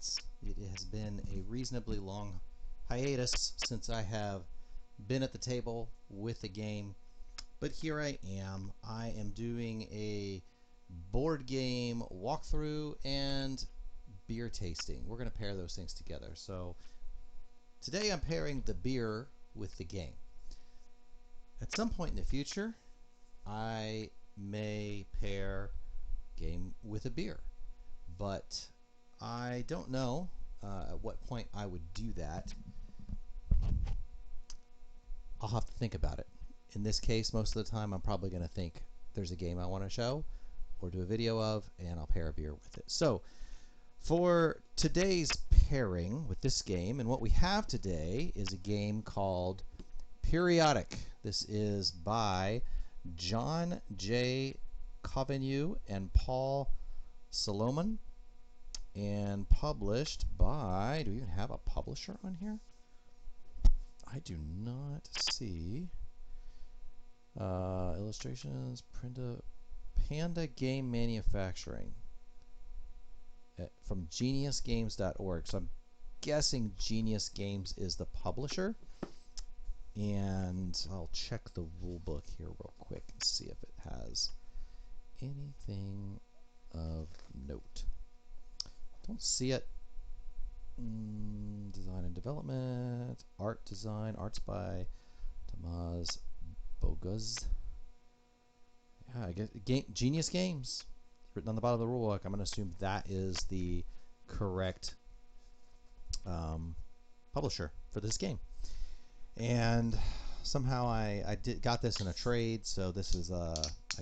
updates. It has been a reasonably long hiatus since I have been at the table with the game, but here I am. I am doing a board game walkthrough and beer tasting. We're going to pair those things together. So today I'm pairing the beer with the game. At some point in the future, I may pair game with a beer, but I don't know at what point I would do that. I'll have to think about it. In this case, most of the time I'm probably going to think there's a game I want to show or do a video of, and I'll pair a beer with it. So for today's pairing with this game, and what we have today is a game called Periodic. This is by John J. Covenue and Paul Solomon, and published by, do we even have a publisher on here? I do not see. Illustrations, Panda Game Manufacturing from geniusgames.org. So I'm guessing Genius Games is the publisher. And I'll check the rule book here real quick and see if it has anything of note. Don't see it. Design and development, art design, arts by Tomas Boguz. Yeah, I guess Genius Games. It's written on the bottom of the rule book. I'm going to assume that is the correct publisher for this game. And somehow I got this in a trade, so this is I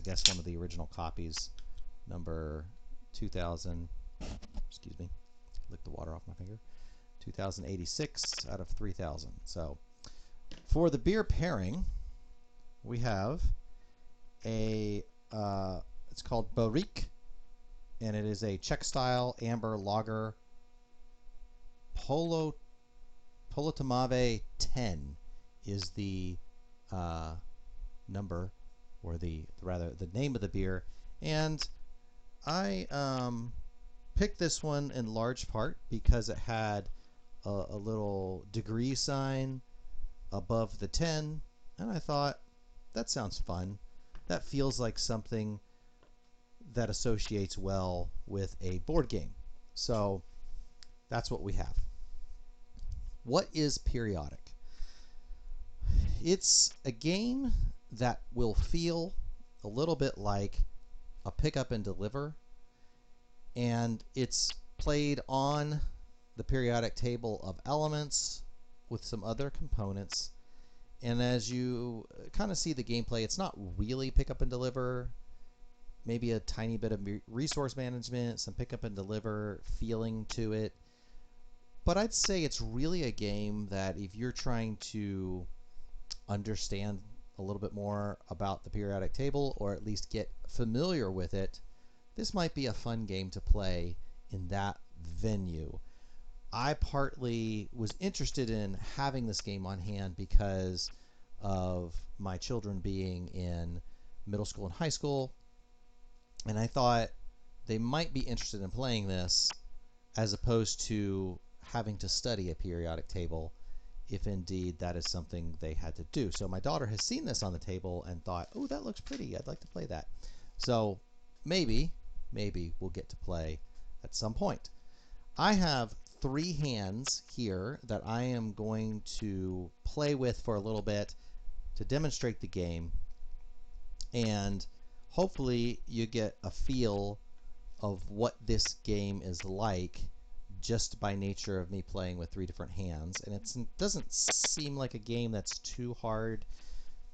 guess one of the original copies, number 2000. Excuse me, lick the water off my finger. 2086 out of 3000. So for the beer pairing, we have a it's called Borik, and it is a Czech style amber lager. Polotomave 10 is the number, or the name of the beer, and I picked this one in large part because it had a little degree sign above the 10, and I thought that sounds fun. That feels like something that associates well with a board game. So that's what we have. What is Periodic? It's a game that will feel a little bit like a pick up and deliver, and it's played on the periodic table of elements with some other components. And as you kind of see the gameplay, it's not really pick up and deliver. Maybe a tiny bit of resource management, some pick up and deliver feeling to it. But I'd say it's really a game that if you're trying to understand a little bit more about the periodic table, or at least get familiar with it, this might be a fun game to play in that venue. I partly was interested in having this game on hand because of my children being in middle school and high school, and I thought they might be interested in playing this as opposed to having to study a periodic table, if indeed that is something they had to do. So my daughter has seen this on the table and thought, oh, that looks pretty, I'd like to play that. So maybe we'll get to play at some point. I have 3 hands here that I am going to play with for a little bit to demonstrate the game, and hopefully you get a feel of what this game is like just by nature of me playing with 3 different hands. And it doesn't seem like a game that's too hard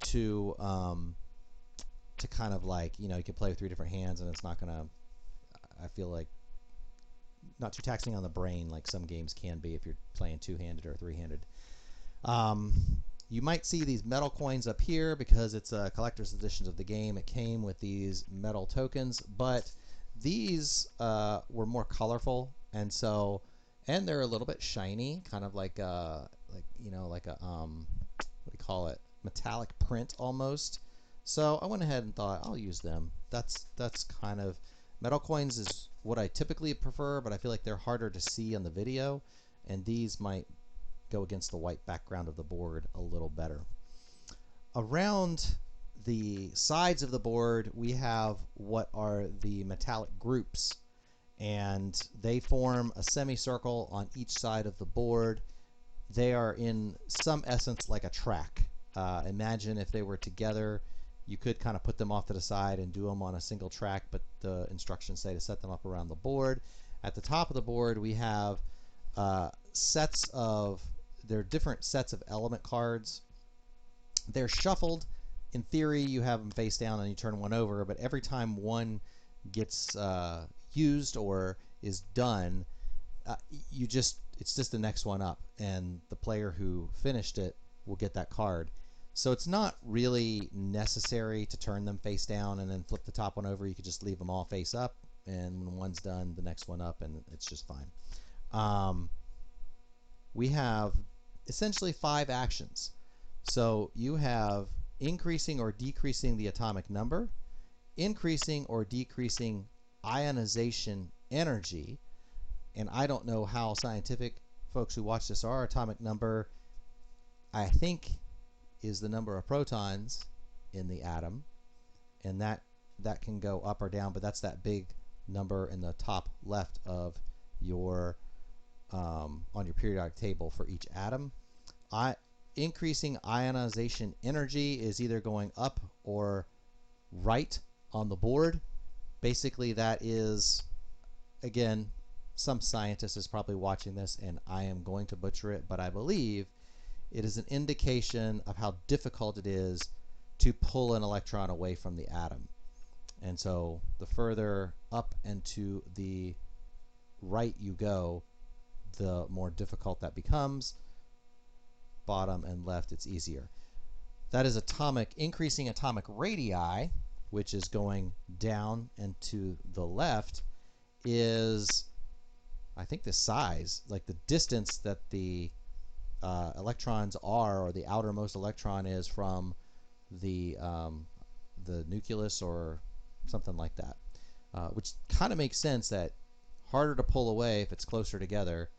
to kind of like, you know, you can play with 3 different hands and it's not gonna, I feel like, not too taxing on the brain like some games can be if you're playing 2-handed or 3-handed. You might see these metal coins up here because it's a collector's edition of the game. It came with these metal tokens, but these were more colorful, and they're a little bit shiny, kind of like a what do you call it, metallic print almost. So I went ahead and thought I'll use them. That's kind of, metal coins is what I typically prefer, but I feel like they're harder to see on the video, and these might go against the white background of the board a little better. Around the sides of the board, we have what are the metallic groups, and they form a semicircle on each side of the board. They are in some essence like a track. Imagine if they were together, you could kind of put them off to the side and do them on a single track, but the instructions say to set them up around the board. At the top of the board, we have there are different sets of element cards. They're shuffled. In theory, you have them face down and you turn one over, but every time one gets used or is done, it's just the next one up, and the player who finished it will get that card. So it's not really necessary to turn them face down and then flip the top one over. You could just leave them all face up, and when one's done, the next one up, and it's just fine. We have essentially 5 actions. So you have increasing or decreasing the atomic number, increasing or decreasing ionization energy, and I don't know how scientific folks who watch this are. Atomic number, I think, is the number of protons in the atom, and that can go up or down, but that's that big number in the top left of your on your periodic table for each atom. Increasing ionization energy is either going up or right on the board. Basically, that is, again, some scientist is probably watching this, and I am going to butcher it, but I believe it is an indication of how difficult it is to pull an electron away from the atom. And so the further up and to the right you go, the more difficult that becomes. Bottom and left, it's easier. That is increasing atomic radii, which is going down and to the left, is, I think, the size, like the distance that the electrons are, or the outermost electron is from the nucleus or something like that, which kind of makes sense, that harder to pull away if it's closer together,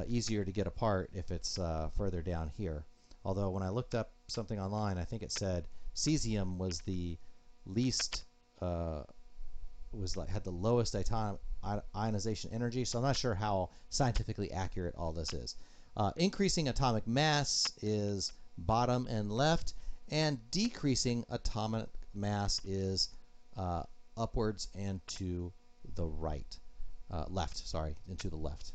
easier to get apart if it's further down here. Although when I looked up something online, I think it said cesium was the least, had the lowest ionization energy, so I'm not sure how scientifically accurate all this is. Increasing atomic mass is bottom and left, and decreasing atomic mass is upwards and to the right. And to the left.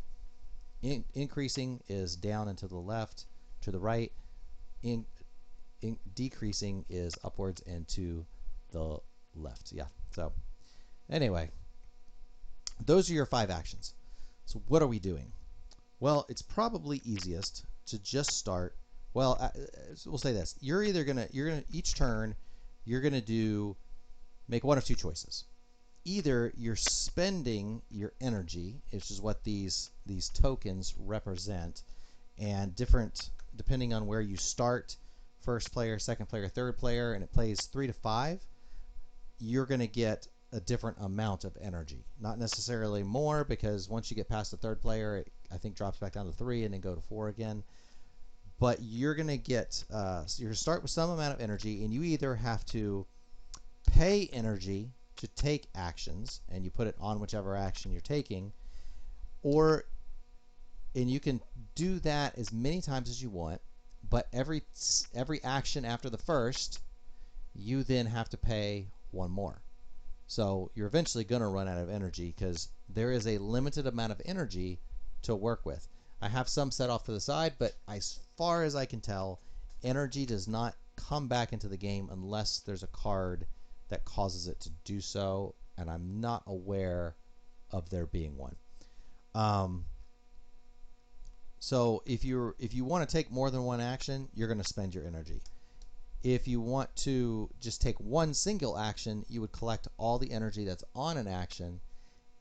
Increasing is down and to the left, to the right. Decreasing is upwards and to the left. Yeah. So anyway, those are your 5 actions. So what are we doing? Well, it's probably easiest to just start. Well, we'll say this: you're gonna each turn, you're gonna make one of 2 choices. Either you're spending your energy, which is what these tokens represent, and different depending on where you start, first player, second player, third player, and it plays 3 to 5, you're going to get a different amount of energy. Not necessarily more, because once you get past the third player, it, I think, drops back down to 3 and then go to 4 again. But you're going to get, you're going to start with some amount of energy, and you either have to pay energy to take actions, and you put it on whichever action you're taking, and you can do that as many times as you want, but every action after the first, you then have to pay 1 more. So you're eventually going to run out of energy, because there is a limited amount of energy to work with. I have some set off to the side, but as far as I can tell, energy does not come back into the game unless there's a card that causes it to do so, and I'm not aware of there being one. So if you want to take more than 1 action, you're going to spend your energy. If you want to just take 1 single action, you would collect all the energy that's on an action,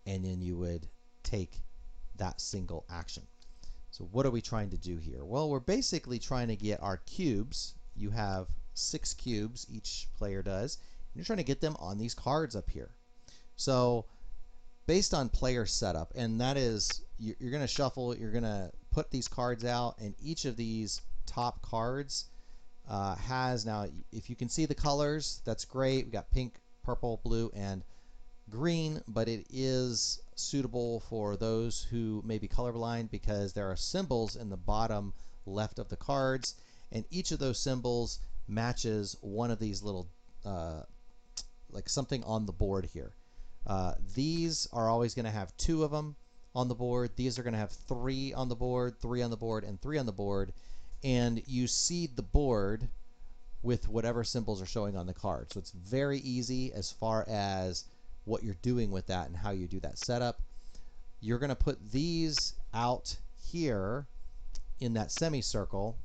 and then you would take that single action. So what are we trying to do here? Well, we're basically trying to get our cubes. You have 6 cubes, each player does. You're trying to get them on these cards up here. So based on player setup, and that is you're going to shuffle, you're going to put these cards out, and each of these top cards has, now if you can see the colors, that's great. We got pink, purple, blue, and green, but it is suitable for those who may be colorblind because there are symbols in the bottom left of the cards, and each of those symbols matches one of these little like something on the board here. These are always going to have 2 of them on the board. These are going to have 3 on the board, 3 on the board, and 3 on the board, and you seed the board with whatever symbols are showing on the card. So it's very easy as far as what you're doing with that and how you do that setup. You're going to put these out here in that semicircle,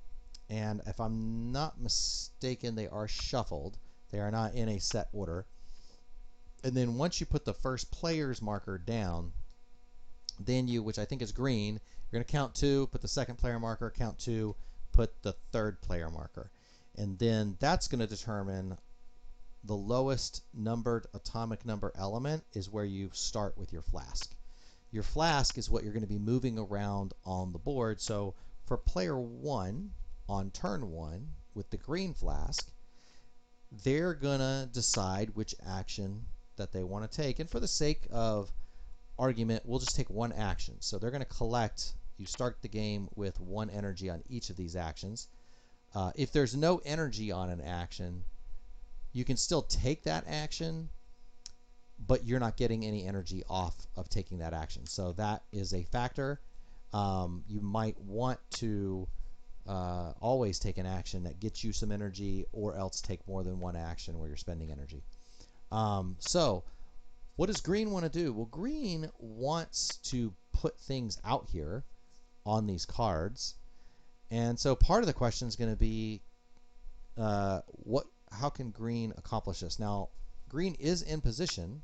and if I'm not mistaken, they are shuffled. They are not in a set order. And then once you put the first player's marker down, then you, which I think is green, you're going to count 2, put the second player marker, count 2, put the third player marker. And then that's going to determine the lowest numbered atomic number element is where you start with your flask. Your flask is what you're going to be moving around on the board. So for player 1 on turn 1 with the green flask, they're going to decide which action that they want to take. And for the sake of argument, we'll just take one action. So they're going to collect, you start the game with 1 energy on each of these actions. If there's no energy on an action, you can still take that action, but you're not getting any energy off of taking that action. So that is a factor. You might want to always take an action that gets you some energy, or else take more than 1 action where you're spending energy. So what does green want to do? Well, green wants to put things out here on these cards. And so part of the question is going to be, how can green accomplish this? Now, green is in position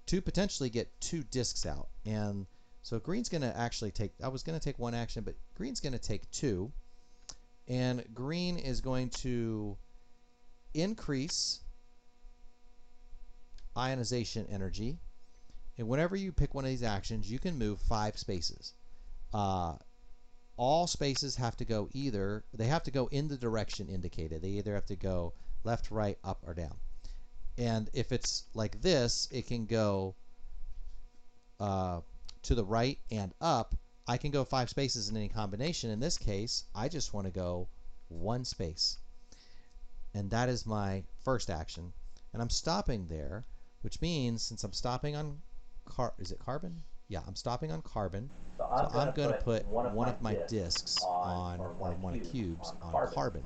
to potentially get 2 discs out. And so green's going to actually take, I was going to take 1 action, but green's going to take 2. And green is going to increase ionization energy. And whenever you pick one of these actions, you can move 5 spaces. All spaces have to go they have to go in the direction indicated. They either have to go left, right, up, or down. And if it's like this, it can go to the right and up. I can go 5 spaces in any combination. In this case, I just want to go 1 space. And that is my first action. And I'm stopping there, which means since I'm stopping on is it carbon? Yeah, I'm stopping on carbon. So I'm going to put one of my discs on, or one of the cubes on carbon.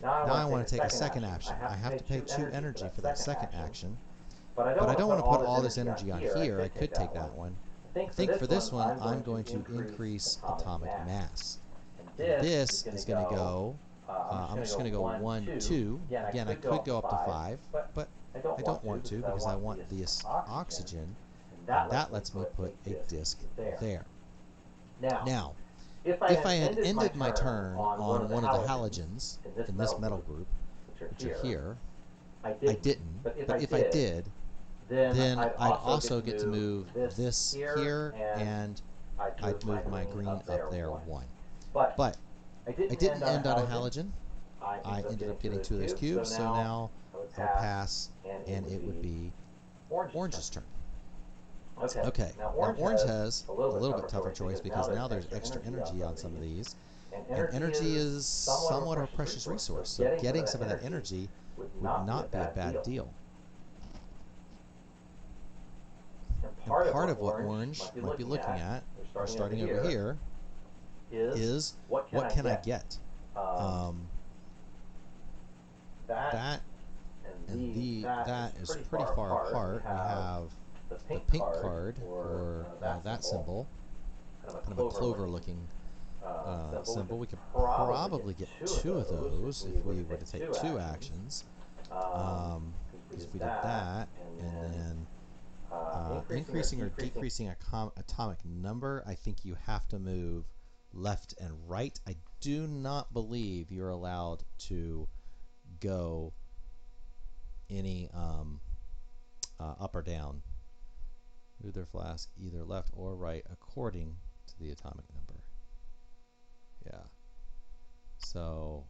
Now I want to take a second action. I have to pay 2 energy for that second action, but I don't want to put all this energy on here. I could take that one. I think for this one, I'm going to increase atomic mass. And this is going to go, I'm just going to go 1, 2. Again, I could go up to 5, but I don't want to because I want this oxygen. And that lets me put a disc there. Now, if I had ended my turn on one of the halogens in this metal group, which are here, I didn't, but if I did, then I'd also get to move this here, and I'd move my green up there 1. But I didn't end on a halogen. I ended up getting 2 of those cubes, so now I'll pass, and it would be orange's turn. Okay, now orange has a little bit tougher choice because now there's extra energy on some of these. And energy is somewhat of a precious resource, so getting some of that energy would not be a bad deal. And part of what orange might be looking at, or starting over here, is what can I get? That is pretty far apart. We have the pink card, or that symbol, kind of a clover-looking symbol. We could probably get 2 of those if we were to take 2 actions. Because if we did that, and then increasing or decreasing atomic number, I think you have to move left and right. I do not believe you're allowed to go any up or down Move their flask either left or right according to the atomic number. Yeah. So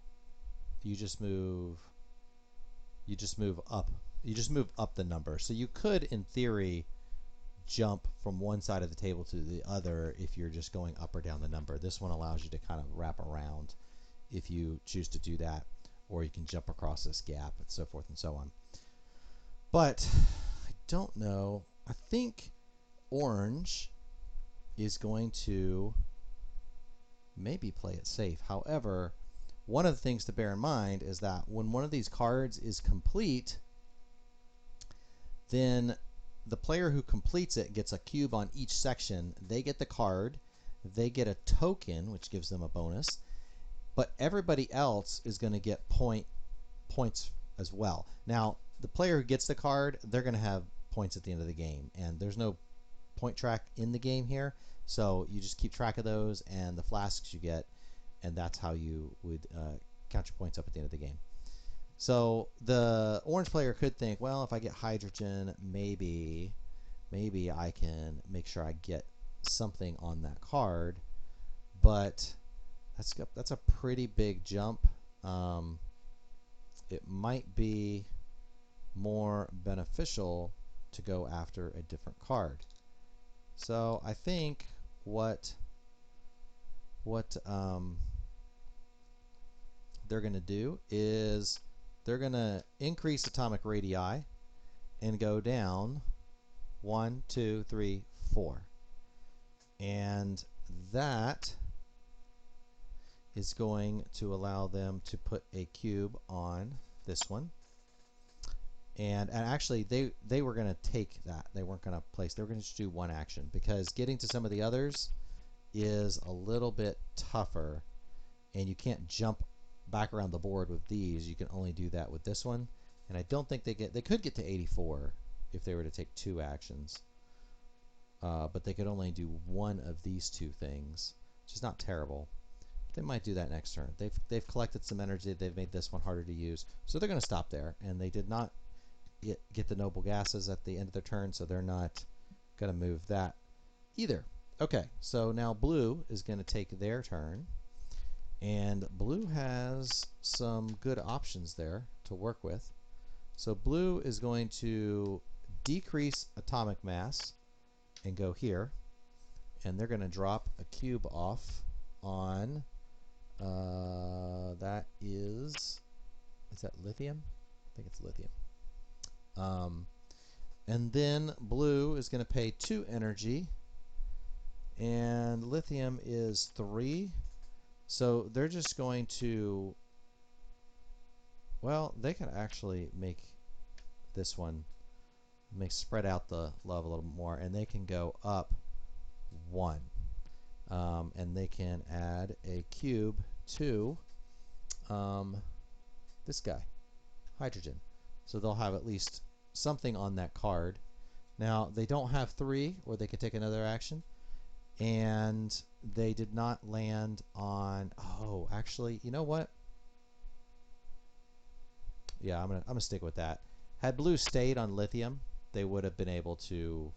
you just move up. You just move up the number. So you could, in theory, jump from one side of the table to the other if you're just going up or down the number. This one allows you to kind of wrap around if you choose to do that, or you can jump across this gap and so forth and so on. But I don't know. I think orange is going to maybe play it safe. However, one of the things to bear in mind is that when one of these cards is complete, then the player who completes it gets a cube on each section. They get the card, they get a token, which gives them a bonus, but everybody else is going to get points as well. Now, the player who gets the card, they're going to have points at the end of the game, and there's no point track in the game here, so you just keep track of those and the flasks you get, and that's how you would count your points up at the end of the game. So the orange player could think, well, if I get hydrogen, maybe I can make sure I get something on that card, but that's a pretty big jump. It might be more beneficial to go after a different card. So I think what they're going to do is they're going to increase atomic radii and go down 1, 2, 3, 4. And that is going to allow them to put a cube on this one. And actually, they were going to take that. They weren't going to place. They were going to just do one action, because getting to some of the others is a little bit tougher, and you can't jump back around the board with these. You can only do that with this one, and I don't think they could get to 84 if they were to take 2 actions, but they could only do one of these 2 things, which is not terrible. They might do that next turn. They've collected some energy. They've made this one harder to use, so they're going to stop there. And they did not get the noble gases at the end of their turn, so they're not going to move that either. Okay, so now blue is going to take their turn, and blue has some good options there to work with. So blue is going to decrease atomic mass and go here, and they're going to drop a cube off on is that lithium? I think it's lithium. And then blue is going to pay 2 energy, and lithium is 3. So they're just going to, well, they could actually make this one, spread out the love a little more, and they can go up 1. And they can add a cube to this guy, hydrogen. So they'll have at least something on that card. Now, they don't have 3, or they could take another action. And they did not land on, oh, actually, you know what? Yeah, I'm gonna stick with that. Had blue stayed on lithium, they would have been able to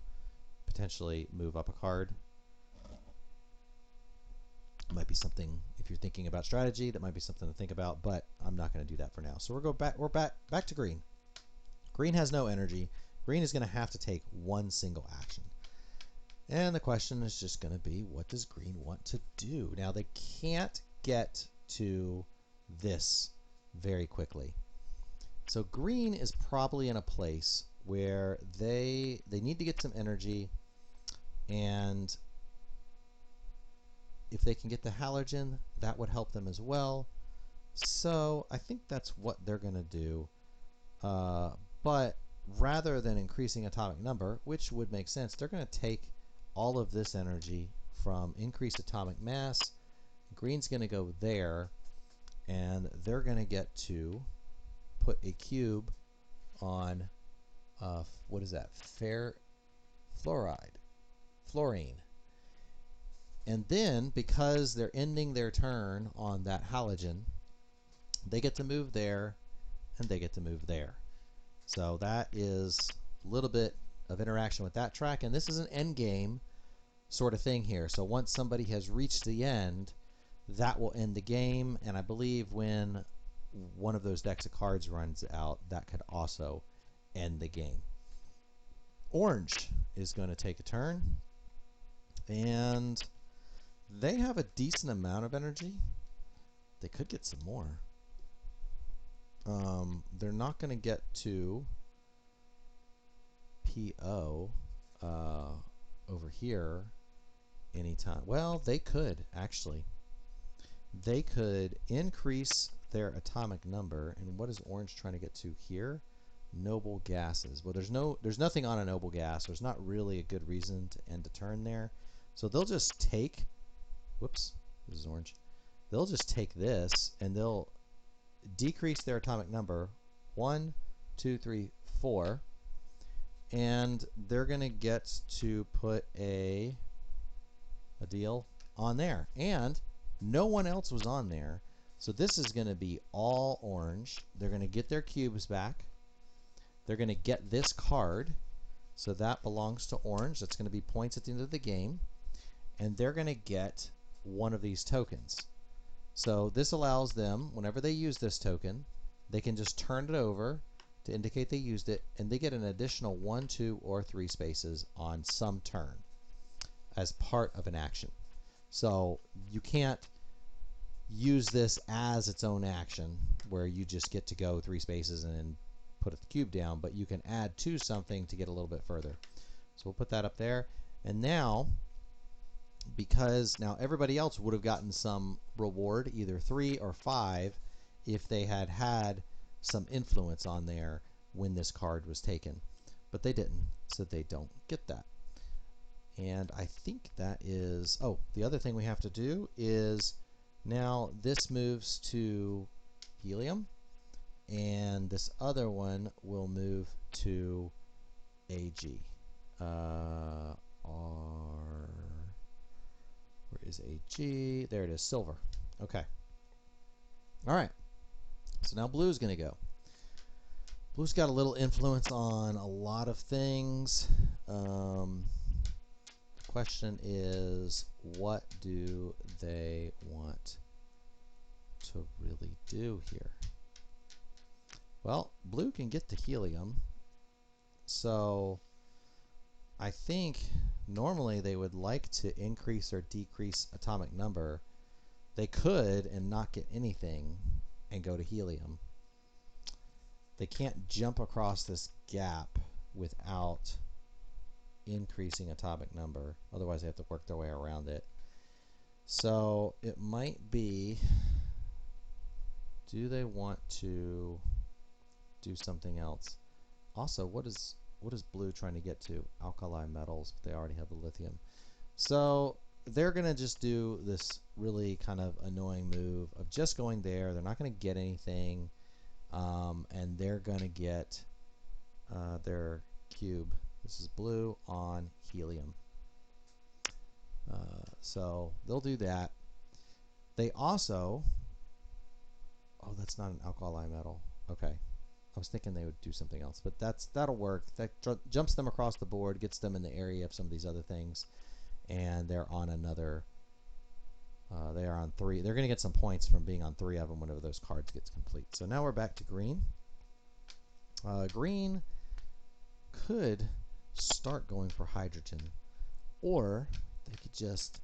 potentially move up a card. Might be something, if you're thinking about strategy, that might be something to think about, but I'm not going to do that for now. So we're back to green. Green has no energy. Green is going to have to take one single action. And the question is just going to be, what does green want to do? Now, they can't get to this very quickly. So green is probably in a place where they need to get some energy, and if they can get the halogen, that would help them as well. So I think that's what they're going to do. But rather than increasing atomic number, which would make sense, they're going to take all of this energy from increased atomic mass. Green's going to go there, and they're going to get to put a cube on, what is that? Fluorine. And then, because they're ending their turn on that halogen, they get to move there, and they get to move there. So that is a little bit of interaction with that track, and this is an end game sort of thing here. So once somebody has reached the end, that will end the game, and I believe when one of those decks of cards runs out, that could also end the game. Orange is going to take a turn, and they have a decent amount of energy. They could get some more. They're not going to get to PO over here anytime. Well, they could actually. They could increase their atomic number. And what is orange trying to get to here? Noble gases. Well, there's nothing on a noble gas. There's not really a good reason to end a turn there. So they'll just take. Whoops, this is orange. They'll just take this and they'll decrease their atomic number 1, 2, 3, 4, and they're going to get to put a deal on there. And no one else was on there, so this is going to be all orange. They're going to get their cubes back. They're going to get this card, so that belongs to orange. That's going to be points at the end of the game, and they're going to get one of these tokens. So this allows them, whenever they use this token, they can just turn it over to indicate they used it, and they get an additional 1, 2, or 3 spaces on some turn as part of an action. So you can't use this as its own action where you just get to go 3 spaces and then put a cube down, but you can add to something to get a little bit further. So we'll put that up there. And now, because now everybody else would have gotten some reward, either 3 or 5, if they had had some influence on there when this card was taken. But they didn't, so they don't get that. And I think that is, oh, the other thing we have to do is now this moves to helium, and this other one will move to AG. R, where is AG? There it is, silver. Okay. All right. So now blue's going to go. Blue's got a little influence on a lot of things. The question is, what do they want to really do here? Well, blue can get to helium, so I think normally they would like to increase or decrease atomic number. They could and not get anything and go to helium. They can't jump across this gap without increasing atomic number. Otherwise, they have to work their way around it. So it might be, do they want to do something else? Also, what is blue trying to get to? Alkali metals, but they already have the lithium. So they're going to just do this really kind of annoying move of just going there. They're not going to get anything, and they're going to get their cube. This is blue on helium. So they'll do that. They also, oh, that's not an alkali metal. Okay. I was thinking they would do something else, but that'll work. That jumps them across the board, gets them in the area of some of these other things, and they're on another. They are on 3. They're going to get some points from being on 3 of them whenever those cards get complete. So now we're back to green. Green could start going for hydrogen, or they could just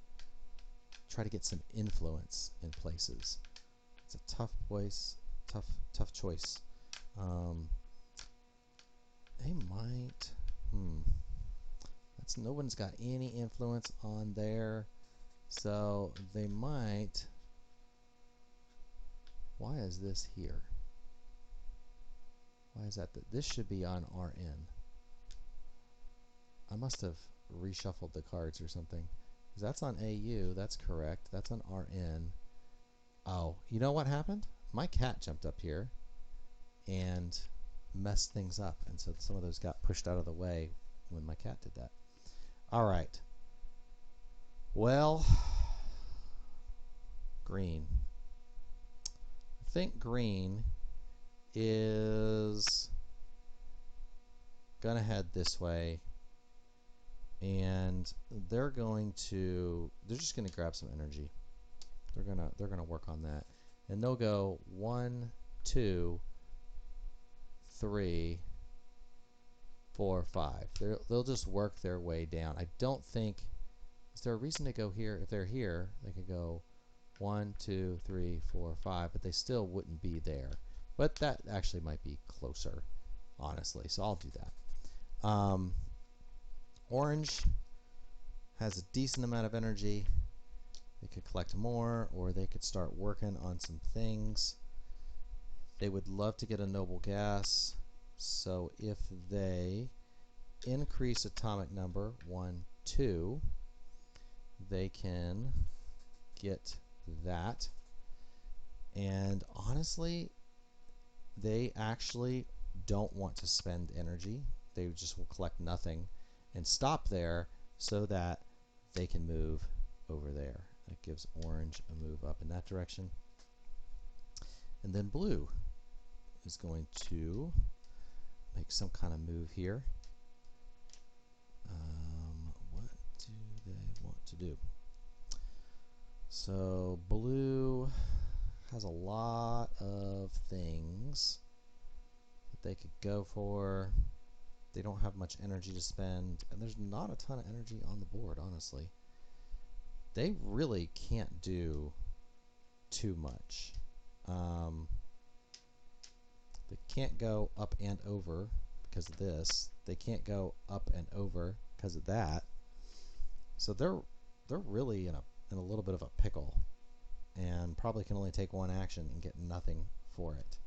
try to get some influence in places. It's a tough choice. They might. No one's got any influence on there, so they might. Why is this here? Why is that? This should be on RN. I must have reshuffled the cards or something. Because that's on AU. That's correct. That's on RN. Oh, you know what happened? My cat jumped up here and messed things up, and so some of those got pushed out of the way when my cat did that. All right. Well, green. I think green is gonna head this way and they're just gonna grab some energy. They're gonna work on that, and they'll go 1, 2, 3, 4, 5. They'll just work their way down. I don't think, is there a reason to go here? If they're here, they could go 1, 2, 3, 4, 5, but they still wouldn't be there. But that actually might be closer, honestly. So I'll do that. Orange has a decent amount of energy. They could collect more, or they could start working on some things. They would love to get a noble gas, so if they increase atomic number 1, 2, they can get that. And honestly, they actually don't want to spend energy. They just will collect nothing and stop there so that they can move over there. That gives orange a move up in that direction. And then blue is going to make some kind of move here. What do they want to do? So blue has a lot of things that they could go for. They don't have much energy to spend, and there's not a ton of energy on the board, honestly. They really can't do too much. They can't go up and over because of this. They can't go up and over because of that. So they're really in a little bit of a pickle, and probably can only take one action and get nothing for it.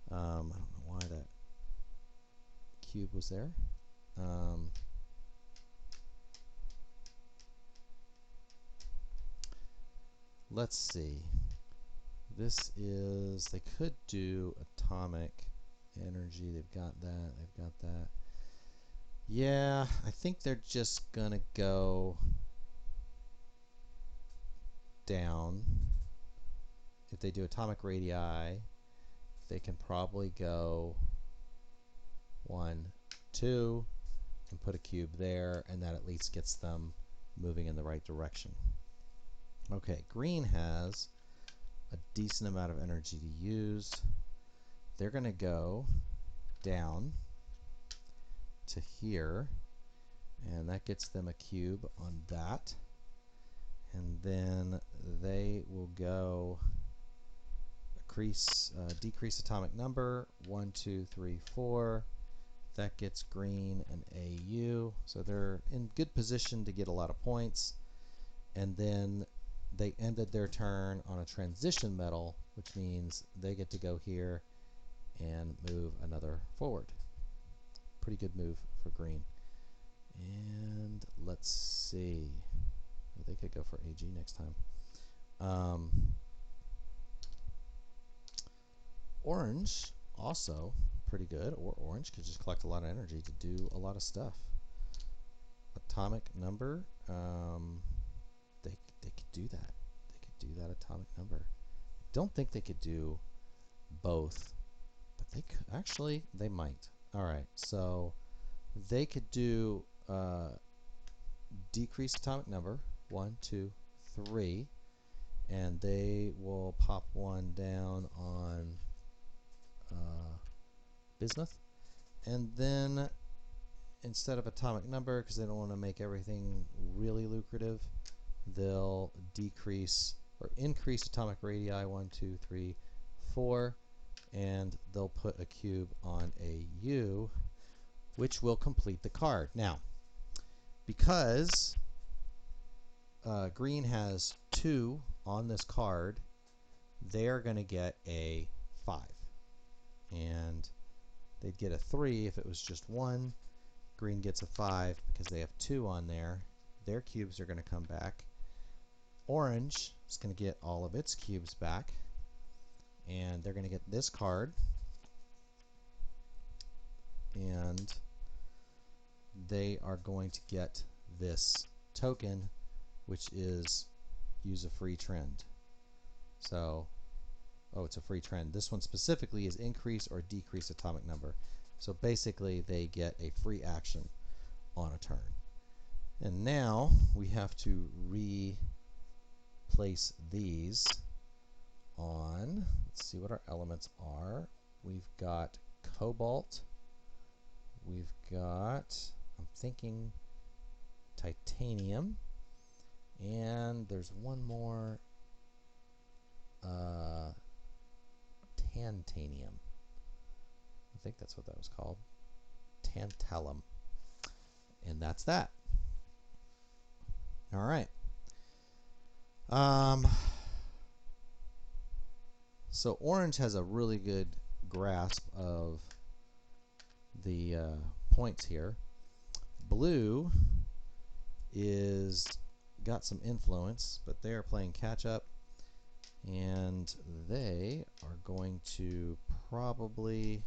I don't know why that cube was there. Let's see. This is, they could do atomic energy. They've got that. They've got that. Yeah, I think they're just going to go down. If they do atomic radii, they can probably go 1, 2, and put a cube there, and that at least gets them moving in the right direction. Okay, green has a decent amount of energy to use. They're going to go down to here, and that gets them a cube on that. And then they will go decrease atomic number 1, 2, 3, 4. That gets green an AU, so they're in good position to get a lot of points. And then they ended their turn on a transition metal, which means they get to go here and move another forward. Pretty good move for green. And let's see. They could go for AG next time. Orange also pretty good, or orange could just collect a lot of energy to do a lot of stuff. Atomic number, they could do that. They could do that atomic number. Don't think they could do both, but they could, actually they might. All right, so they could do decrease atomic number 1, 2, 3, and they will pop one down on bismuth, and then instead of atomic number, because they don't want to make everything really lucrative, they'll decrease or increase atomic radii 1, 2, 3, 4, and they'll put a cube on a U, which will complete the card. Now, because green has 2 on this card, they're going to get a 5, and they'd get a 3 if it was just 1. Green gets a 5 because they have 2 on there. Their cubes are going to come back. Orange is going to get all of its cubes back, and they're going to get this card, and they are going to get this token, which is use a free trend. So, oh, it's a free trend. This one specifically is increase or decrease atomic number. So basically they get a free action on a turn. And now we have to replace these on, let's see what our elements are. We've got cobalt, we've got, I'm thinking titanium, and there's one more, tantanium. I think that's what that was called. Tantalum. And that's that. All right. So orange has a really good grasp of the points here. Blue is got some influence, but they are playing catch up, and they are going to probably,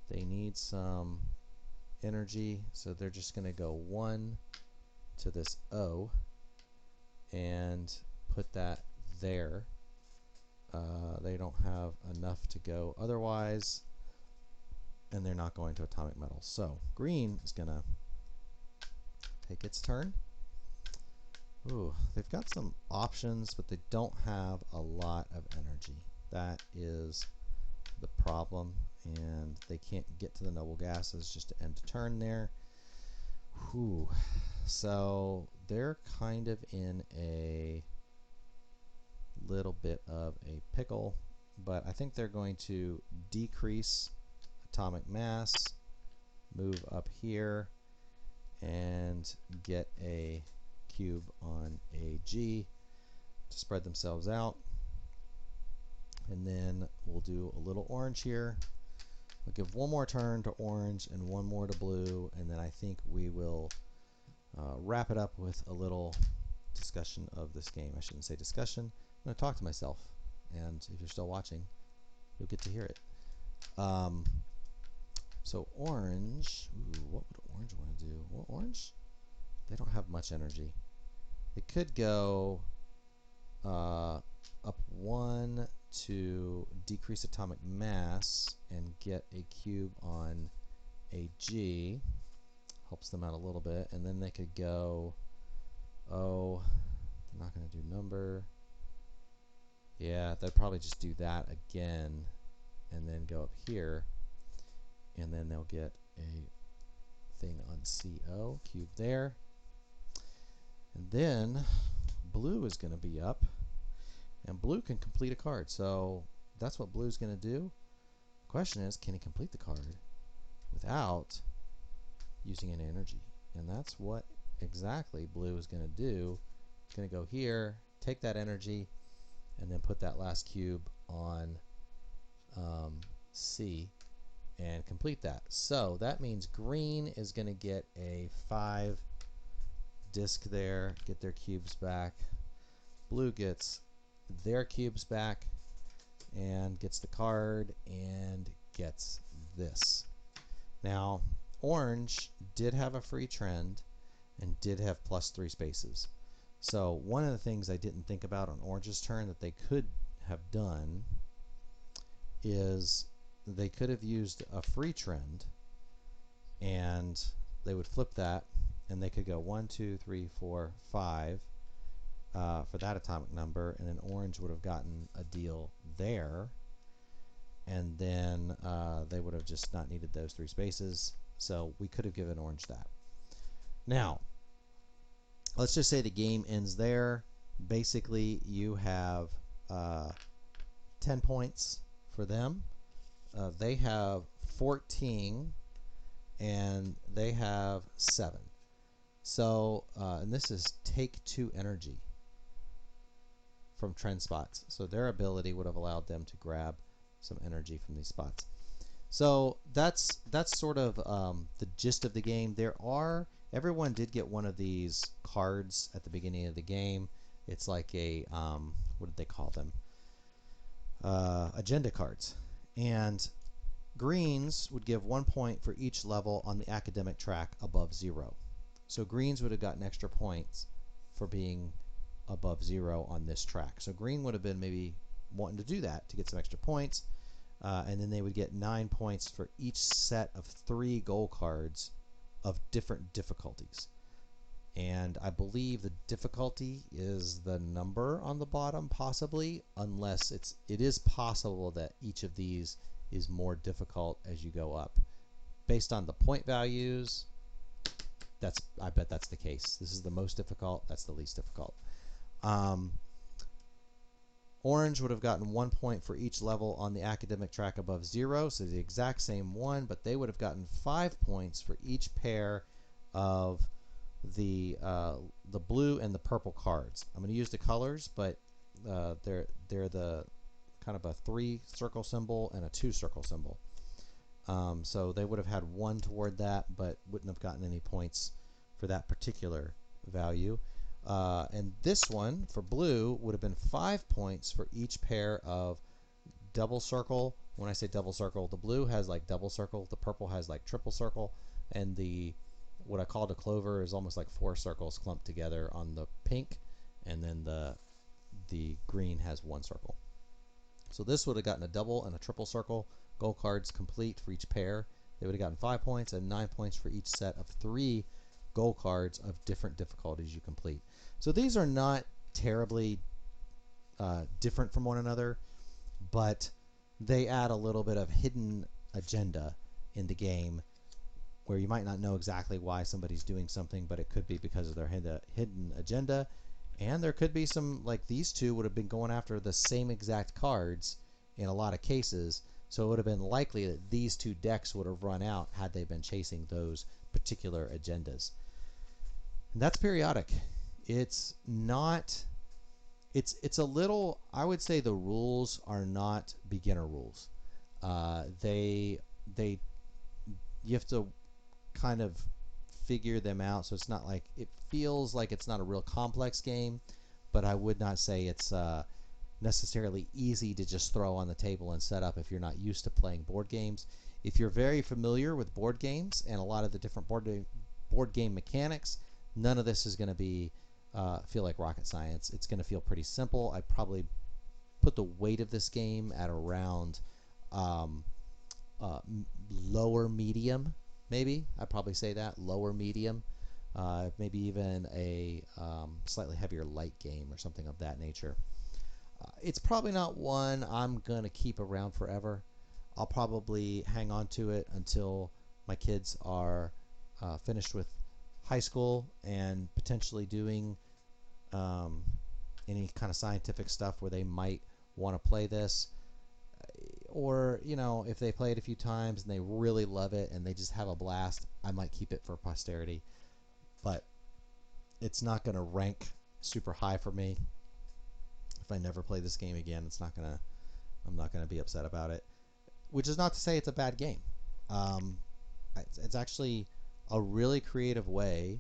they need some energy, so they're just going to go 1 to this O and put that there. They don't have enough to go otherwise, and they're not going to atomic metal. So green is going to take its turn. Ooh, they've got some options, but they don't have a lot of energy. That is the problem, and they can't get to the noble gases just to end a turn there. Whew. So they're kind of in a little bit of a pickle, but I think they're going to decrease atomic mass, move up here, and get a cube on AG to spread themselves out. And then we'll do a little orange here. We'll give one more turn to orange and one more to blue, and then I think we will wrap it up with a little discussion of this game. I shouldn't say discussion. I'm going to talk to myself, and if you're still watching, you'll get to hear it. So orange, ooh, what would orange want to do? Well, orange, they don't have much energy. They could go up 1 to decrease atomic mass and get a cube on AG. Helps them out a little bit. And then they could go, oh, they're not going to do number. Yeah, they'd probably just do that again and then go up here, and then they'll get a thing on CO, cube there. And then blue is going to be up, and blue can complete a card. So that's what blue's going to do. The question is, can he complete the card without using any energy? And that's what exactly blue is going to do. It's going to go here, take that energy, and then put that last cube on C and complete that. So that means green is going to get a 5 disc there, get their cubes back. Blue gets their cubes back and gets the card and gets this. Now, orange did have a free trend and did have +3 spaces. So one of the things I didn't think about on orange's turn that they could have done is they could have used a free trend, and they would flip that, and they could go 1, 2, 3, 4, 5 for that atomic number, and then orange would have gotten a deal there, and then they would have just not needed those 3 spaces. So we could have given orange that. Now, let's just say the game ends there. Basically, you have 10 points for them. They have 14, and they have 7. So, and this is take 2 energy from trend spots. So their ability would have allowed them to grab some energy from these spots. So that's sort of the gist of the game. Everyone did get one of these cards at the beginning of the game. It's like a, what did they call them? Agenda cards. And greens would give 1 point for each level on the academic track above 0. So greens would have gotten extra points for being above 0 on this track. So green would have been maybe wanting to do that to get some extra points. And then they would get 9 points for each set of 3 goal cards of different difficulties. and I believe the difficulty is the number on the bottom, possibly, unless it is possible that each of these is more difficult as you go up. Based on the point values, I bet that's the case. This is the most difficult, that's the least difficult. Orange would have gotten 1 point for each level on the academic track above 0, so the exact same one, but they would have gotten 5 points for each pair of the blue and the purple cards. I'm going to use the colors, but they're the kind of a 3 circle symbol and a 2 circle symbol. So they would have had 1 toward that, but wouldn't have gotten any points for that particular value. And this one for blue would have been 5 points for each pair of double circle. When I say double circle, the blue has like double circle, the purple has like triple circle, and the what I call the clover is almost like 4 circles clumped together on the pink, and then the green has 1 circle. So this would have gotten a double and a triple circle. Gold cards complete for each pair. They would have gotten 5 points and 9 points for each set of 3 gold cards of different difficulties you complete. So these are not terribly different from one another, but they add a little bit of hidden agenda in the game where you might not know exactly why somebody's doing something, but it could be because of their hidden agenda. And there could be some, like these two would have been going after the same exact cards in a lot of cases, so it would have been likely that these 2 decks would have run out had they been chasing those particular agendas. And that's periodic. It's not, it's a little, I would say the rules are not beginner rules. You have to kind of figure them out, so it's not like, it feels like it's not a real complex game, but I would not say it's necessarily easy to just throw on the table and set up if you're not used to playing board games. If you're very familiar with board games and a lot of the different board game mechanics, none of this is going to be feel like rocket science. It's going to feel pretty simple. I probably put the weight of this game at around lower medium, maybe. I'd probably say that, lower medium. Maybe even a slightly heavier light game or something of that nature. It's probably not one I'm going to keep around forever. I'll probably hang on to it until my kids are finished with high school and potentially doing any kind of scientific stuff where they might want to play this. Or, you know, if they play it a few times and they really love it and they just have a blast, I might keep it for posterity. But it's not going to rank super high for me. If I never play this game again, I'm not gonna be upset about it. Which is not to say it's a bad game. It's actually a really creative way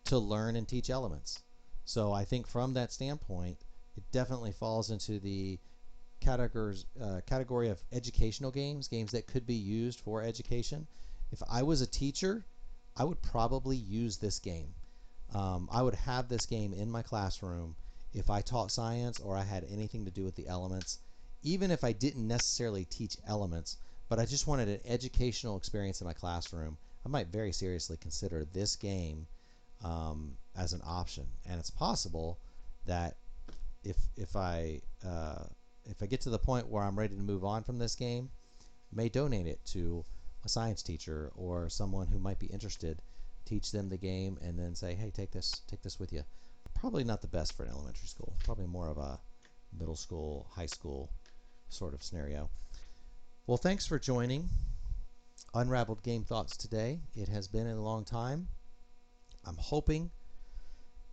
to learn and teach elements. So I think from that standpoint, it definitely falls into the category of educational games that could be used for education. If I was a teacher, I would probably use this game. I would have this game in my classroom if I taught science or I had anything to do with the elements, even if I didn't necessarily teach elements, but I just wanted an educational experience in my classroom. I might very seriously consider this game as an option. And it's possible that if I get to the point where I'm ready to move on from this game, I may donate it to a science teacher or someone who might be interested, teach them the game, and then say, hey, take this with you. Probably not the best for an elementary school. Probably more of a middle school, high school sort of scenario. Well, thanks for joining Unraveled Game Thoughts today. It has been a long time. I'm hoping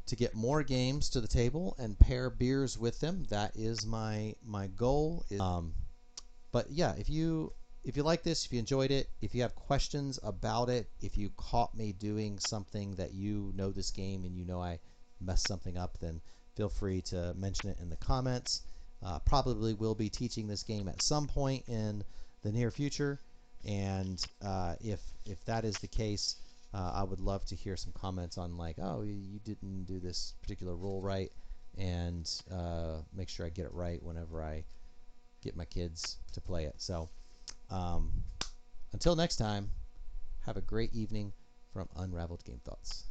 to get more games to the table and pair beers with them. That is my goal. But yeah, if you like this, if you enjoyed it, if you have questions about it, if you caught me doing something that you know this game and you know I messed something up, then feel free to mention it in the comments. Probably will be teaching this game at some point in the near future, and if that is the case, I would love to hear some comments on like, oh, you didn't do this particular rule right, and make sure I get it right whenever I get my kids to play it. So until next time, have a great evening from Unraveled Game Thoughts.